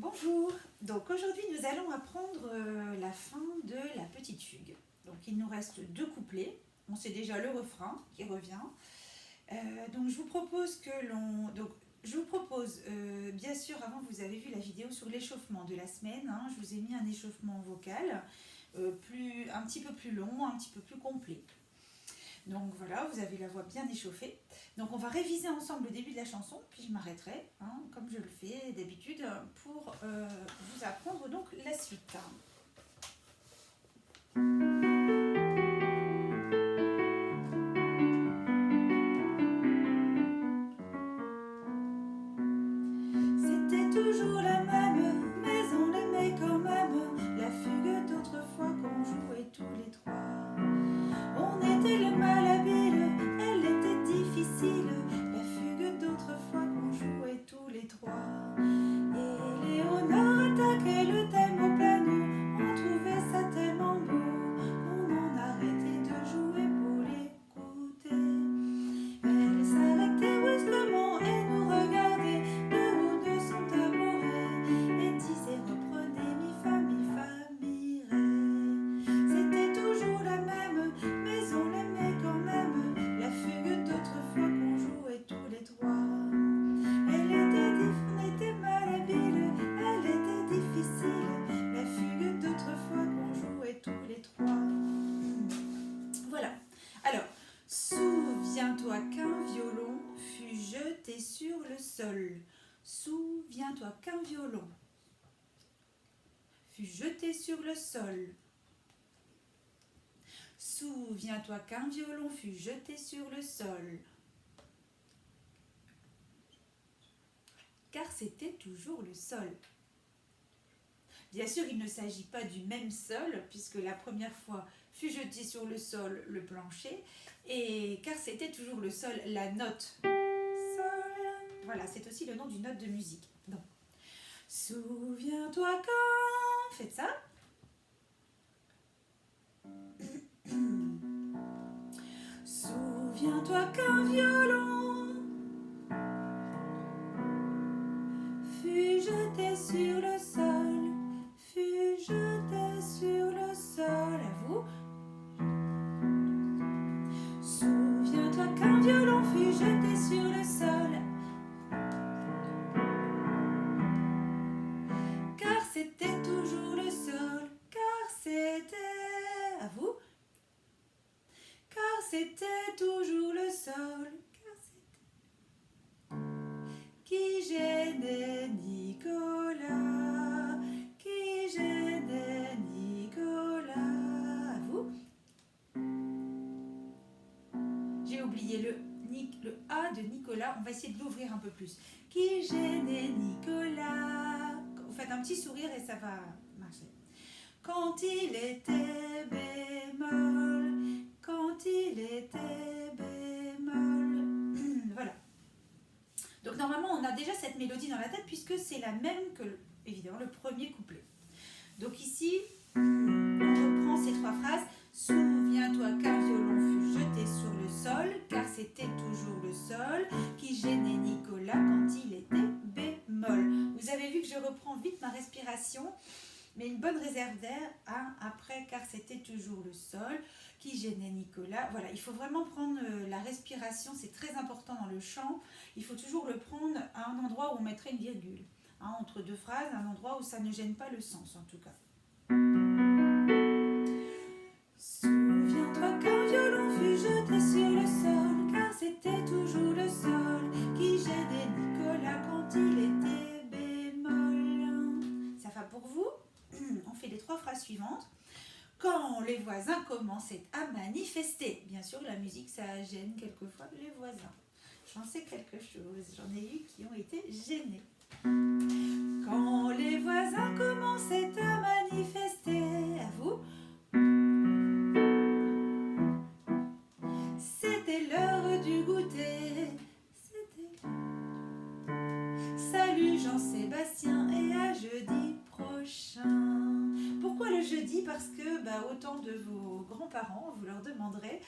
Bonjour, donc aujourd'hui nous allons apprendre la fin de la petite fugue. Donc il nous reste 2 couplets, on sait déjà le refrain qui revient. Donc je vous propose bien sûr avant vous avez vu la vidéo sur l'échauffement de la semaine, hein, je vous ai mis un échauffement vocal un petit peu plus long, un petit peu plus complet. Donc voilà, vous avez la voix bien échauffée. Donc on va réviser ensemble le début de la chanson, puis je m'arrêterai, hein, comme je le fais d'habitude, pour vous apprendre donc la suite. C'était toujours la même, mais on l'aimait quand même. La fugue d'autrefois qu'on jouait tous les trois. On était le malhabile, elle était difficile. La fugue d'autrefois qu'on jouait tous les trois. Et Léonore attaquait le thème au piano. On trouvait ça tellement beau qu'on en arrêtait de jouer pour l'écouter. Elle s'arrêtait brusquement et nous regardait de haut de son tabouret et disait reprenez mi fa mi ré. C'était toujours la même, mais on l'aimait quand même. La fugue d'autrefois qu'on jouait tous les trois. On était malhabile, elle était difficile. La fugue d'autrefois qu'on jouait tous les trois. Voilà. Alors, souviens-toi qu'un violon fut jeté sur le sol. Souviens-toi qu'un violon fut jeté sur le sol. Souviens-toi qu'un violon fut jeté sur le sol. Car c'était toujours le sol. Bien sûr, il ne s'agit pas du même sol, puisque la première fois fut jeté sur le sol le plancher, et car c'était toujours le sol, la note. Sol. Voilà, c'est aussi le nom d'une note de musique. Donc, souviens-toi quand... Faites ça. Souviens-toi qu'un violon fut jeté sur le sol, fut jeté sur le sol. À vous. Souviens-toi qu'un violon fut jeté sur le sol, car c'était toujours le sol, car c'était... À vous. Car c'était toujours le sol, car c'était... Qui gênait Nicolas, qui gênait Nicolas. À vous. J'ai oublié le A de Nicolas, on va essayer de l'ouvrir un peu plus. Qui gênait Nicolas. Vous faites un petit sourire et ça va marcher. Quand il était bémol, quand il était bémol. Voilà. Donc normalement on a déjà cette mélodie dans la tête puisque c'est la même que évidemment le premier couplet. Donc ici on reprend ces 3 phrases. Souviens-toi qu'un violon fut jeté sur le sol, car c'était toujours le sol qui gênait Nicolas quand il était bémol. Vous avez vu que je reprends vite ma respiration, mais une bonne réserve d'air, hein, après, car c'était toujours le sol qui gênait Nicolas. Voilà, il faut vraiment prendre la respiration, c'est très important dans le chant. Il faut toujours le prendre à un endroit où on mettrait une virgule. Hein, entre 2 phrases, un endroit où ça ne gêne pas le sens en tout cas. Souviens-toi qu'un violon fut jeté sur le sol, car c'était toujours le sol qui gênait Nicolas quand il était bémol. Ça va pour vous? On fait les 3 phrases suivantes. Quand les voisins commençaient à manifester, bien sûr la musique ça gêne quelquefois les voisins. J'en sais quelque chose, j'en ai eu qui ont été gênés. Quand les voisins commençaient à manifester, à vous. C'était l'heure du goûter. C'était... Salut Jean-Sébastien et à jeudi prochain. Pourquoi le jeudi? Parce que autant de vos grands-parents, vous leur demanderez.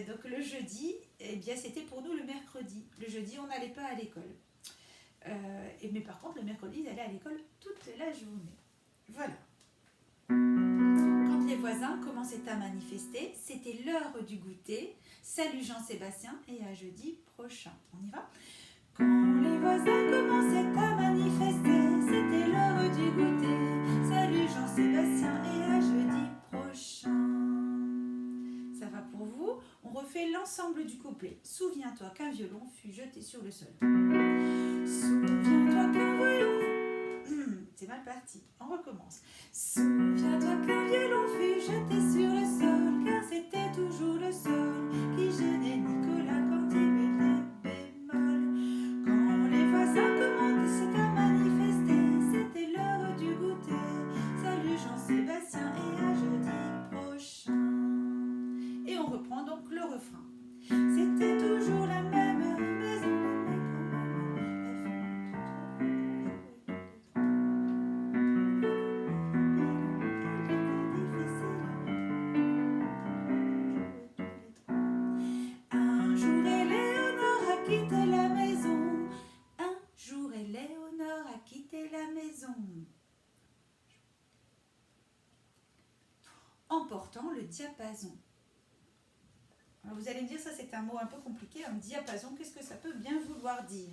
Donc le jeudi, eh bien c'était pour nous le mercredi. Le jeudi, on n'allait pas à l'école. Mais par contre, le mercredi, ils allaient à l'école toute la journée. Voilà. Quand les voisins commençaient à manifester, c'était l'heure du goûter. Salut Jean-Sébastien et à jeudi prochain. On y va? Quand les voisins commençaient à manifester, c'était l'heure du goûter. Salut Jean-Sébastien et à jeudi prochain. Ça va pour vous? On refait l'ensemble du couplet. Souviens-toi qu'un violon fut jeté sur le sol. Souviens-toi qu'un violon... C'est mal parti, on recommence. Souviens-toi qu'un violon fut jeté sur le sol, car c'était toujours le sol qui gênait Nicolas quand il met les bémols. Quand les voisins commençaient à manifester, c'était l'heure du goûter. Salut Jean-Sébastien et à jeudi prochain. Et on reprend donc le refrain. C'était toujours la même maison. Un jour Éléonore a quitté la maison. Un jour Éléonore a quitté la maison. Emportant le diapason. Alors vous allez me dire, ça c'est un mot un peu compliqué, un diapason, qu'est-ce que ça peut bien vouloir dire?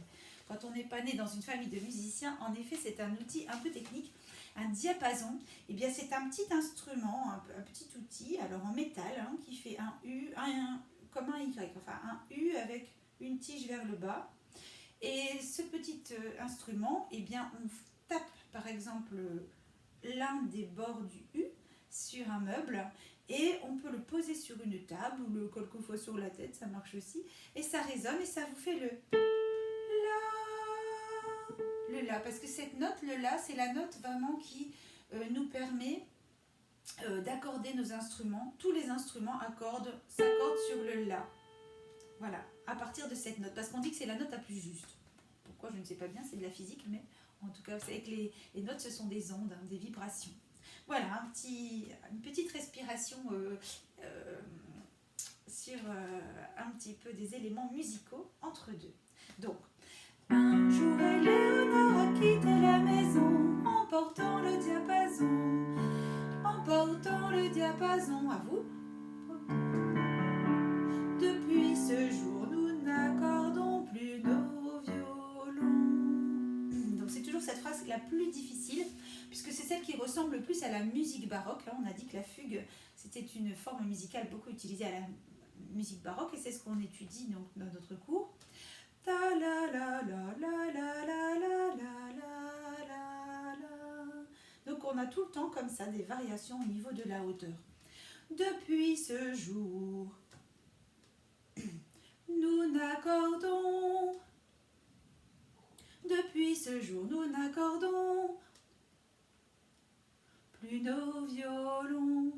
Quand on n'est pas né dans une famille de musiciens, en effet c'est un outil un peu technique. Un diapason, eh bien c'est un petit instrument, un petit outil, alors en métal, hein, qui fait un U, comme un Y, enfin un U avec une tige vers le bas. Et ce petit instrument, eh bien on tape par exemple l'un des bords du U sur un meuble et on peut le poser sur une table ou le quelquefois sur la tête, ça marche aussi, et ça résonne et ça vous fait le La. Le La, parce que cette note, le La, c'est la note vraiment qui nous permet d'accorder nos instruments. Tous les instruments s'accordent sur le La. Voilà, à partir de cette note, parce qu'on dit que c'est la note la plus juste. Pourquoi, je ne sais pas bien, c'est de la physique, mais en tout cas, vous savez que les notes, ce sont des ondes, hein, des vibrations. Voilà, une petite respiration sur un petit peu des éléments musicaux entre deux. Donc, un jour Éléonore a quitté la maison, emportant le diapason, emportant le diapason. À vous. Depuis ce jour, nous n'accordons plus nos violons. Donc c'est toujours cette phrase la plus difficile, puisque c'est celle qui ressemble le plus à la musique baroque. On a dit que la fugue, c'était une forme musicale beaucoup utilisée à la musique baroque, et c'est ce qu'on étudie donc, dans notre cours. Ta la la la la la la la la la la. Donc on a tout le temps comme ça des variations au niveau de la hauteur. Depuis ce jour, nous n'accordons. Depuis ce jour, nous n'accordons plus nos violons.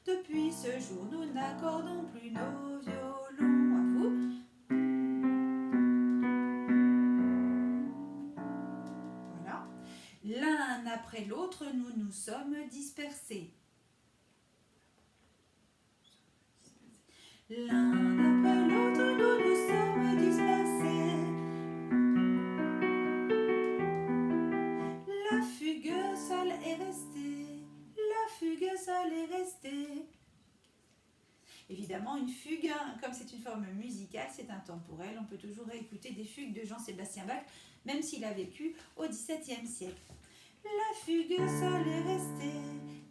Depuis ce jour, nous n'accordons plus nos violons. À vous. Voilà. L'un après l'autre, nous nous sommes dispersés. L'un après l'autre, nous nous sommes dispersés. La fugue seule est restée. La fugue seule est restée. Évidemment, une fugue, comme c'est une forme musicale, c'est intemporel. On peut toujours réécouter des fugues de Jean-Sébastien Bach, même s'il a vécu au XVIIe siècle. La fugue seule est restée,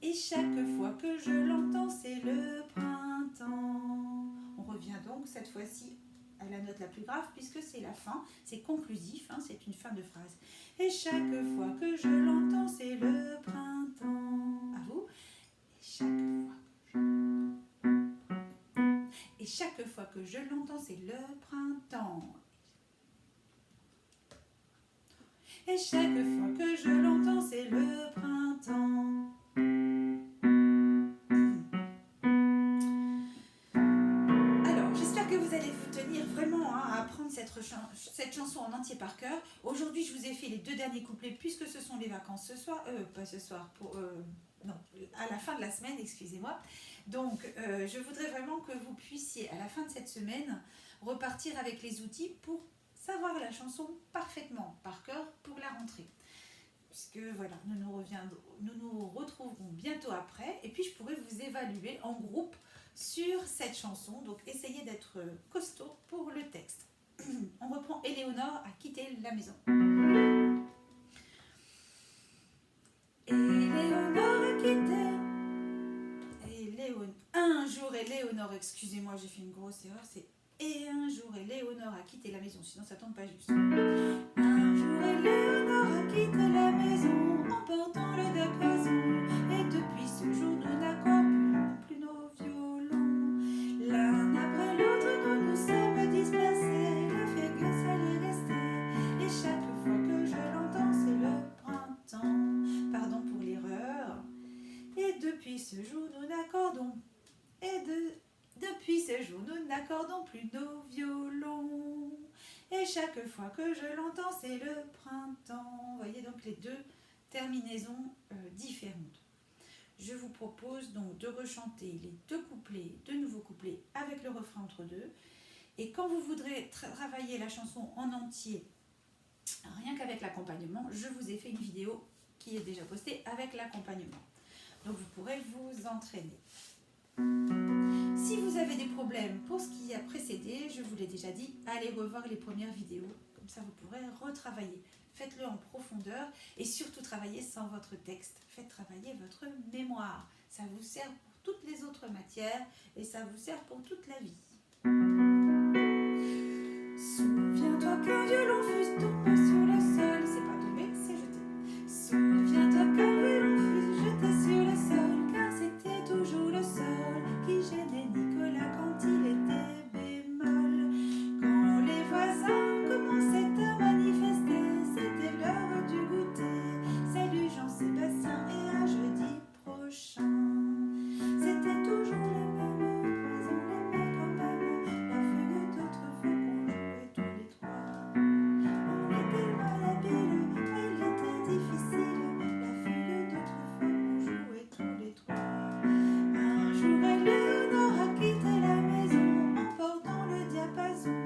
et chaque fois que je l'entends, c'est le printemps. On revient donc cette fois-ci à la note la plus grave, puisque c'est la fin, c'est conclusif, hein, c'est une fin de phrase. Et chaque fois que je l'entends, c'est le printemps. À vous. Et chaque fois que je l'entends, c'est le printemps. Et chaque fois que je l'entends, c'est le printemps. Alors, j'espère que vous allez vous tenir vraiment à apprendre cette chanson en entier par cœur. Aujourd'hui, je vous ai fait les 2 derniers couplets, puisque ce sont les vacances ce soir. Pas ce soir, non, à la fin de la semaine, excusez-moi. Donc, je voudrais vraiment que vous puissiez, à la fin de cette semaine, repartir avec les outils pour savoir la chanson parfaitement par cœur pour la rentrée. Puisque voilà, nous nous retrouverons bientôt après et puis je pourrai vous évaluer en groupe sur cette chanson. Donc essayez d'être costaud pour le texte. On reprend Éléonore a quitté la maison. Éléonore a quitté. Un jour Éléonore, excusez-moi, j'ai fait une grosse erreur, c'est et un jour Éléonore a quitté la maison, sinon ça tombe pas juste. Un jour Éléonore a quitté la maison, emportant le diapason, et depuis ce jour nous n'accordons plus nos violons. L'un après l'autre nous nous sommes dispersés, le fait que ça l'est resté, et chaque fois que je l'entends c'est le printemps. Pardon pour l'erreur. Et depuis ce jour nous n'accordons Depuis ce jour, nous n'accordons plus nos violons. Et chaque fois que je l'entends, c'est le printemps. Vous voyez donc les deux terminaisons différentes. Je vous propose donc de rechanter les deux nouveaux couplets avec le refrain entre deux. Et quand vous voudrez travailler la chanson en entier, rien qu'avec l'accompagnement, je vous ai fait une vidéo qui est déjà postée avec l'accompagnement. Donc vous pourrez vous entraîner. Si vous avez des problèmes pour ce qui a précédé, je vous l'ai déjà dit, allez revoir les premières vidéos, comme ça vous pourrez retravailler. Faites-le en profondeur et surtout travaillez sans votre texte. Faites travailler votre mémoire. Ça vous sert pour toutes les autres matières et ça vous sert pour toute la vie. Souviens-toi qu'un violon fut tombé sur le sol, c'est pas tombé, c'est jeté. Souviens-toi qu'un violon fut jeté sur le sol, car c'était toujours le sol qui gênait Nicolas quand il était bémol. Quand les voisins commençaient à manifester, c'était l'heure du goûter. Salut Jean-Sébastien et à jeudi prochain. C'était toujours les mêmes poisons, les mêmes quand même. La fugue d'autrefois qu'on jouait tous les trois. On était malhabiles, elle était difficile. La fugue d'autrefois qu'on jouait tous les trois. Un jour Éléonore a quitté la maison, emportant le diapason.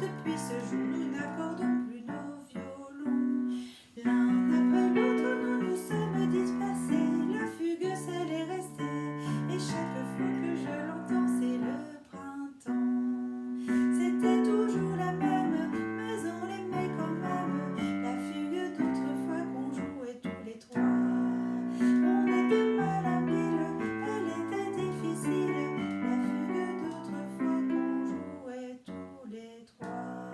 Depuis ce jour nous n'accordons plus nos violons. L'un après l'autre nous nous sommes dispersés, la fugue celle est restée, et chaque fois que je l'entends c'est le printemps. C'était toujours la même, mais on l'aimait quand même, la fugue d'autrefois qu'on jouait tous les trois. On était malhabiles, elle était difficile, la fugue d'autrefois qu'on jouait tous les trois.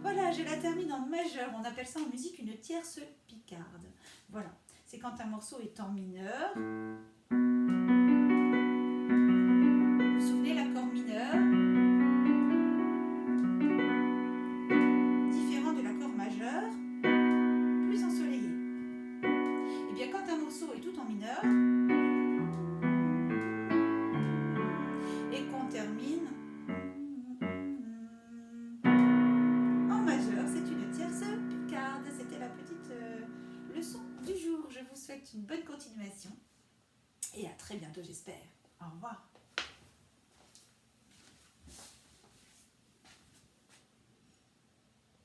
Voilà, je la termine en majeur. On appelle ça en musique une tierce picarde. Voilà, c'est quand un morceau est en mineur. Vous vous souvenez l'accord mineur, différent de l'accord majeur, plus ensoleillé. Et bien quand un morceau est tout en mineur et qu'on termine en majeur, c'est une tierce picarde. C'était la petite leçon du jour. Je vous souhaite une bonne continuation et à très bientôt j'espère. Au revoir.